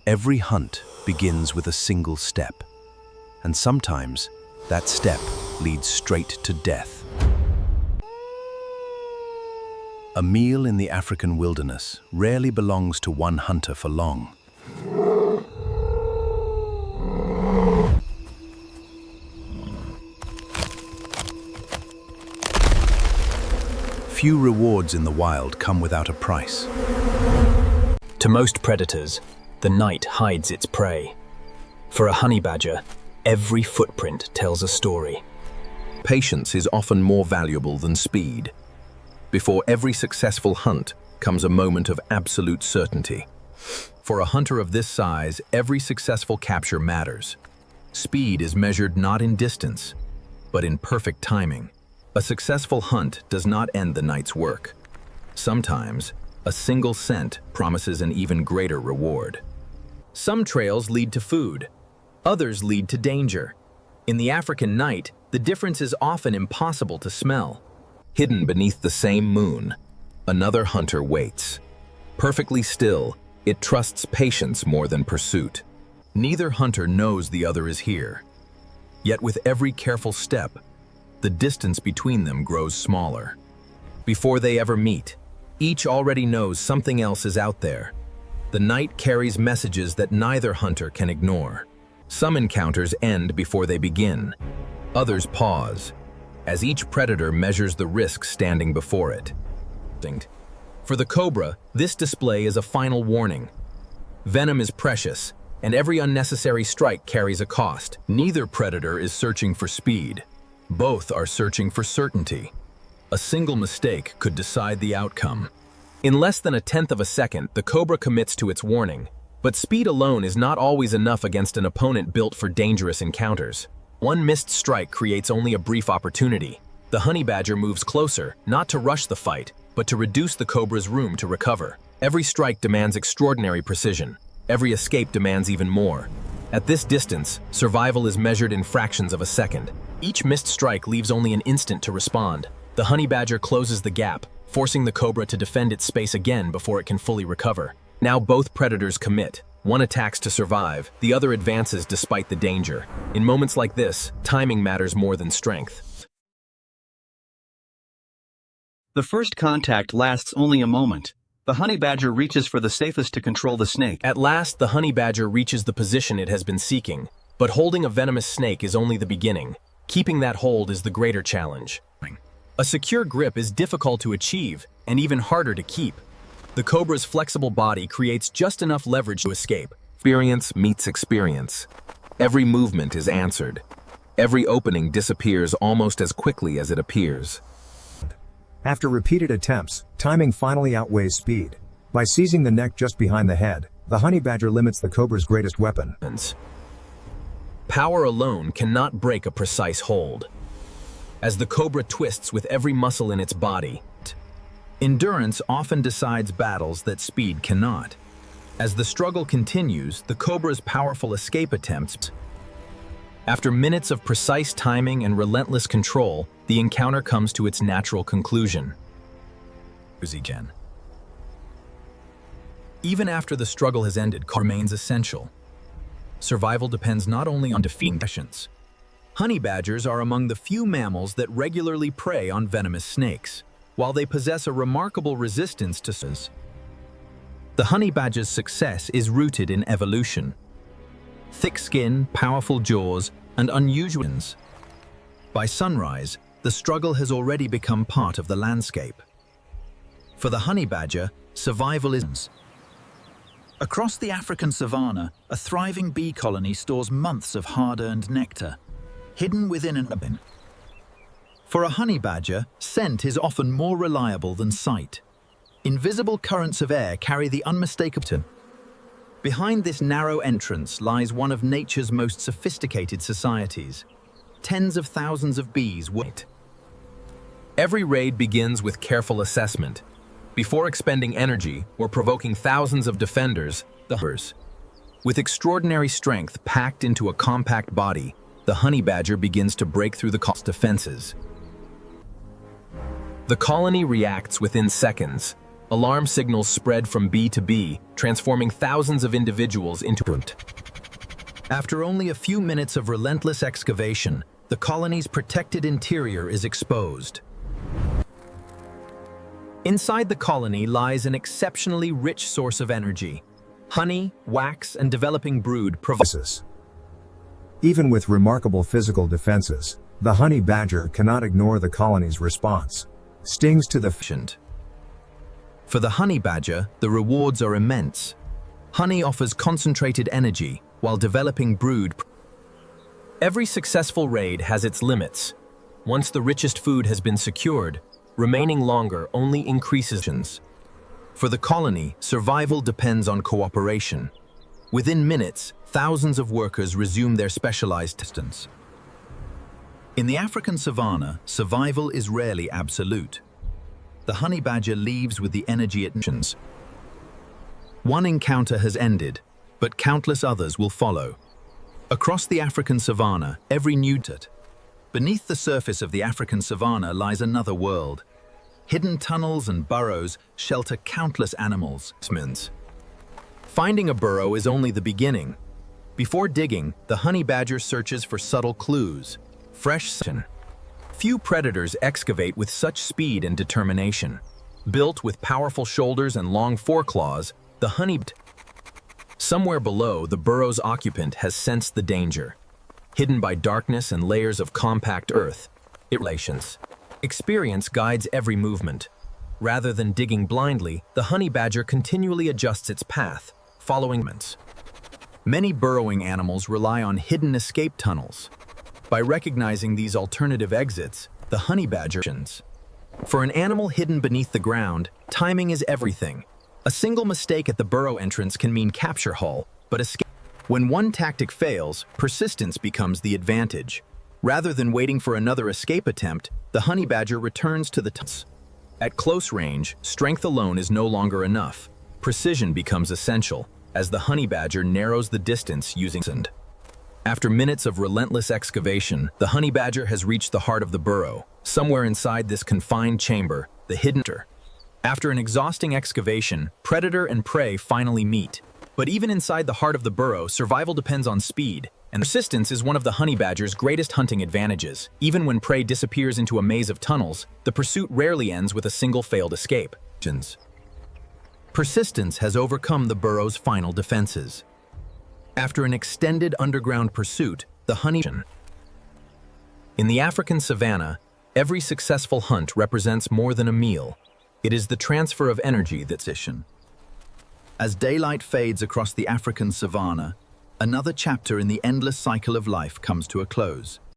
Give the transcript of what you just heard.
Every hunt begins with a single step, and sometimes that step leads straight to death. A meal in the African wilderness rarely belongs to one hunter for long. Few rewards in the wild come without a price. To most predators, the night hides its prey. For a honey badger, every footprint tells a story. Patience is often more valuable than speed. Before every successful hunt comes a moment of absolute certainty. For a hunter of this size, every successful capture matters. Speed is measured not in distance, but in perfect timing. A successful hunt does not end the night's work. Sometimes, a single scent promises an even greater reward. Some trails lead to food, others lead to danger. In the African night, the difference is often impossible to smell. Hidden beneath the same moon, another hunter waits. Perfectly still, it trusts patience more than pursuit. Neither hunter knows the other is here. Yet with every careful step, the distance between them grows smaller. Before they ever meet, each already knows something else is out there. The night carries messages that neither hunter can ignore. Some encounters end before they begin. Others pause, as each predator measures the risk standing before it. For the cobra, this display is a final warning. Venom is precious, and every unnecessary strike carries a cost. Neither predator is searching for speed. Both are searching for certainty. A single mistake could decide the outcome. In less than 1/10 of a second, the cobra commits to its warning. But speed alone is not always enough against an opponent built for dangerous encounters. One missed strike creates only a brief opportunity. The honey badger moves closer, not to rush the fight, but to reduce the cobra's room to recover. Every strike demands extraordinary precision. Every escape demands even more. At this distance, survival is measured in fractions of a second. Each missed strike leaves only an instant to respond. The honey badger closes the gap, forcing the cobra to defend its space again before it can fully recover. Now both predators commit. One attacks to survive, the other advances despite the danger. In moments like this, timing matters more than strength. The first contact lasts only a moment. The honey badger reaches for the safest to control the snake. At last, the honey badger reaches the position it has been seeking, but holding a venomous snake is only the beginning. Keeping that hold is the greater challenge. A secure grip is difficult to achieve and even harder to keep. The cobra's flexible body creates just enough leverage to escape. Experience meets experience. Every movement is answered. Every opening disappears almost as quickly as it appears. After repeated attempts, timing finally outweighs speed. By seizing the neck just behind the head, the honey badger limits the cobra's greatest weapon. Power alone cannot break a precise hold. As the cobra twists with every muscle in its body, endurance often decides battles that speed cannot. As the struggle continues, the cobra's powerful escape attempts. After minutes of precise timing and relentless control, the encounter comes to its natural conclusion. Even after the struggle has ended, remains essential. Survival depends not only on defeating patience. Honey badgers are among the few mammals that regularly prey on venomous snakes. While they possess a remarkable resistance to the honey badger's success is rooted in evolution. Thick skin, powerful jaws, and unusual ones. By sunrise, the struggle has already become part of the landscape. For the honey badger, survival is. Across the African savanna, a thriving bee colony stores months of hard-earned nectar, hidden within an bin. For a honey badger, scent is often more reliable than sight. Invisible currents of air carry the unmistakable. Behind this narrow entrance lies one of nature's most sophisticated societies. Tens of thousands of bees wait. Every raid begins with careful assessment. Before expending energy or provoking thousands of defenders, with extraordinary strength packed into a compact body, the honey badger begins to break through the defenses. The colony reacts within seconds. Alarm signals spread from bee to bee, transforming thousands of individuals into ant. After only a few minutes of relentless excavation, the colony's protected interior is exposed. Inside the colony lies an exceptionally rich source of energy. Honey, wax, and developing brood provide. Even with remarkable physical defenses, the honey badger cannot ignore the colony's response. Stings to the patient. For the honey badger, the rewards are immense. Honey offers concentrated energy, while developing brood. Every successful raid has its limits. Once the richest food has been secured, remaining longer only increases. For the colony, survival depends on cooperation. Within minutes, thousands of workers resume their specialized tasks. In the African savanna, survival is rarely absolute. The honey badger leaves with the energy it needs. One encounter has ended, but countless others will follow. Across the African savanna, every newt. Beneath the surface of the African savanna lies another world. Hidden tunnels and burrows shelter countless animals. Finding a burrow is only the beginning. Before digging, the honey badger searches for subtle clues. Few predators excavate with such speed and determination. Built with powerful shoulders and long foreclaws, the honey somewhere below, the burrow's occupant has sensed the danger. Hidden by darkness and layers of compact earth, experience guides every movement. Rather than digging blindly, the honey badger continually adjusts its path, following movements. Many burrowing animals rely on hidden escape tunnels. By recognizing these alternative exits, the honey badger. For an animal hidden beneath the ground, timing is everything. A single mistake at the burrow entrance can mean capture haul, but escape. When one tactic fails, persistence becomes the advantage. Rather than waiting for another escape attempt, the honey badger returns to the tunnels. At close range, strength alone is no longer enough. Precision becomes essential, as the honey badger narrows the distance using sand. After minutes of relentless excavation, the honey badger has reached the heart of the burrow. Somewhere inside this confined chamber, the hidden. After an exhausting excavation, predator and prey finally meet. But even inside the heart of the burrow, survival depends on speed, and persistence is one of the honey badger's greatest hunting advantages. Even when prey disappears into a maze of tunnels, the pursuit rarely ends with a single failed escape. Persistence has overcome the burrow's final defenses. After an extended underground pursuit, the honey. In the African savanna, every successful hunt represents more than a meal. It is the transfer of energy that's mission. As daylight fades across the African savanna, another chapter in the endless cycle of life comes to a close.